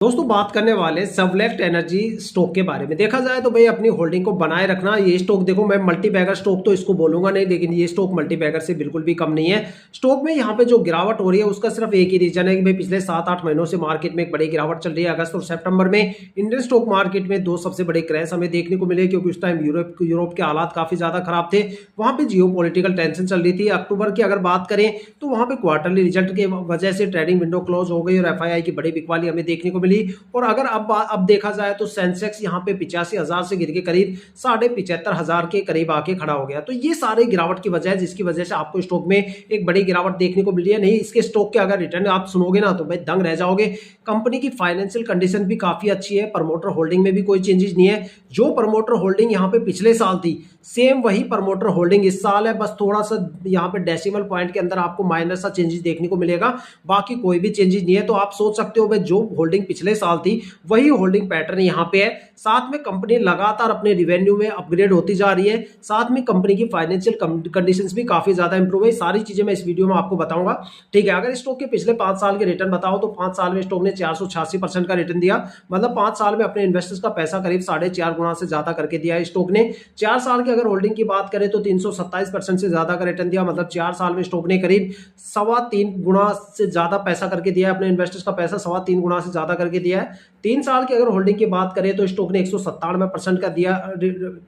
दोस्तों बात करने वाले सवलेक्ट एनर्जी स्टॉक के बारे में। देखा जाए तो भाई अपनी होल्डिंग को बनाए रखना। ये स्टॉक देखो, मैं मल्टीबैगर स्टॉक तो इसको बोलूंगा नहीं, लेकिन ये स्टॉक मल्टीबैगर से बिल्कुल भी कम नहीं है। स्टॉक में यहाँ पे जो गिरावट हो रही है उसका सिर्फ एक ही रीजन है कि भाई पिछले 7-8 महीनों से मार्केट में एक बड़ी गिरावट चल रही है। अगस्त और सितंबर में इंडियन स्टॉक मार्केट में दो सबसे बड़े क्रैश हमें देखने को मिले, क्योंकि उस टाइम यूरोप के हालात काफी ज्यादा खराब थे। वहां पे जियोपॉलिटिकल टेंशन चल रही थी। अक्टूबर की अगर बात करें तो वहां पे क्वार्टरली रिजल्ट के वजह से ट्रेडिंग विंडो क्लोज हो गई और एफआईआई की बड़ी बिकवाली हमें देखने को मिली। और अगर अब देखा जाए तो सेंसेक्स यहाँ पे 85,000 से गिर के करीब 75,500 के करीब आके खड़ा हो गया। तो ये सारे गिरावट की वजह है, जिसकी वजह से आपको स्टॉक में एक बड़ी गिरावट देखने को मिल रही है। नहीं, इसके स्टॉक के अगर रिटर्न आप सुनोगे ना तो भाई दंग रह जाओगे। कंपनी की फाइनेंशियल कंडीशन भी काफी अच्छी है। प्रमोटर होल्डिंग में भी कोई चेंजेस नहीं है। जो प्रमोटर होल्डिंग यहाँ पे पिछले साल थी, सेम वही प्रमोटर होल्डिंग इस साल है। बस थोड़ा सा यहाँ पे डेसिमल पॉइंट के अंदर आपको माइनर सा चेंजेस देखने को मिलेगा, बाकी कोई भी चेंजेस नहीं है। तो आप सोच सकते हो भाई जो होल्डिंग पिछले साल थी वही होल्डिंग पैटर्न यहाँ पे है। साथ में कंपनी लगातार अपने रिवेन्यू में अपग्रेड होती जा रही है। साथ में कंपनी की फाइनेंशियल कंडीशंस भी काफी ज्यादा इंप्रूव है। सारी चीजें मैं इस वीडियो में आपको बताऊंगा, ठीक है। अगर स्टॉक के पिछले 5 साल के रिटर्न बताओ तो 5 साल में स्टॉक ने 486% का रिटर्न दिया। मतलब 5 साल में अपने इन्वेस्टर्स का पैसा करीब 4.5 गुना से ज्यादा करके दिया है स्टॉक ने। 4 साल की अगर होल्डिंग की बात करें तो 327% से ज्यादा का रिटर्न दिया। मतलब 4 साल में स्टॉक ने करीब 3.25 गुना से ज्यादा पैसा करके दिया है। अपने इन्वेस्टर्स का पैसा 3.25 गुना से ज्यादा करके दिया है। 3 साल की अगर होल्डिंग की बात करें तो स्टॉक ने 197% का दिया,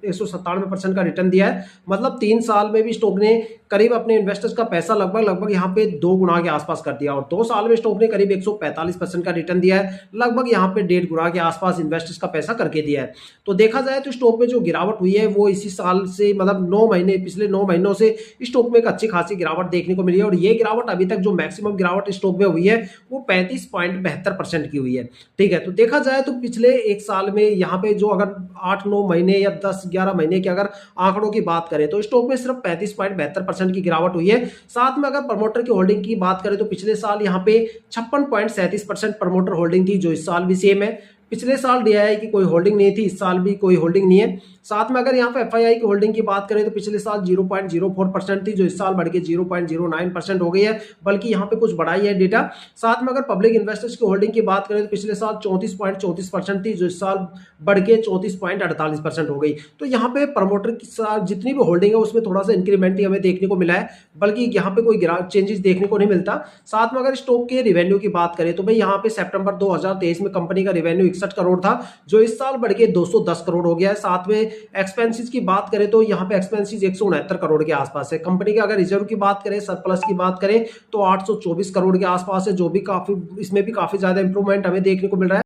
197% का रिटर्न दिया है। मतलब 3 साल में भी स्टॉक ने करीब अपने इन्वेस्टर्स का पैसा लगभग यहाँ पे 2 गुना के आसपास कर दिया। और 2 साल में स्टॉक ने करीब 145% का रिटर्न दिया है। लगभग यहाँ पे 1.5 गुना के आसपास इन्वेस्टर्स का पैसा करके दिया है। तो देखा जाए तो स्टॉक में जो गिरावट हुई है वो इसी साल से, मतलब 9 महीने, पिछले 9 महीनों से स्टॉक में एक अच्छी खासी गिरावट देखने को मिली है। और ये गिरावट अभी तक जो मैक्सिमम गिरावट स्टॉक में हुई है वो 35.72% की हुई है, ठीक है। तो देखा जाए तो पिछले एक साल में यहाँ पे जो अगर 8-9 महीने या 10-11 महीने के अगर आंकड़ों की बात करें तो स्टॉक में सिर्फ 35.72% की गिरावट हुई है। साथ में अगर प्रमोटर की होल्डिंग की बात करें तो पिछले साल यहाँ पे 56.37% प्रमोटर होल्डिंग थी, जो इस साल भी सेम है। पिछले साल डीआईआई की कोई होल्डिंग नहीं थी, इस साल भी कोई होल्डिंग नहीं है। साथ में अगर यहाँ पे एफआईआई की होल्डिंग की बात करें तो पिछले साल 0.04% थी, जो इस साल बढ़ के 0.09% हो गई है। बल्कि यहाँ पे कुछ बढ़ाई है डेटा। साथ में अगर पब्लिक इन्वेस्टर्स की होल्डिंग की बात करें तो पिछले साल 34.34% थी, जो इस साल बढ़ के 34.48% हो गई। तो यहाँ पे प्रमोटर की जितनी भी होल्डिंग है उसमें थोड़ा सा इंक्रीमेंट ही हमें देखने को मिला है, बल्कि यहाँ पे कोई चेंजेस देखने को नहीं मिलता। साथ में अगर स्टॉक के रिवेन्यू की बात करें तो भाई यहाँ पे सितंबर 2023 में कंपनी का रिवेन्यू 61 करोड़ था, जो इस साल बढ़ के 210 करोड़ हो गया है। साथ में एक्सपेंसेस की बात करें तो यहाँ पे एक्सपेंसेस 169 करोड़ के आसपास है। कंपनी के अगर रिजर्व की बात करें, सरप्लस की बात करें तो 824 करोड़ के आसपास है, जो भी काफी, इसमें भी काफी ज्यादा इंप्रूवमेंट हमें देखने को मिल रहा है।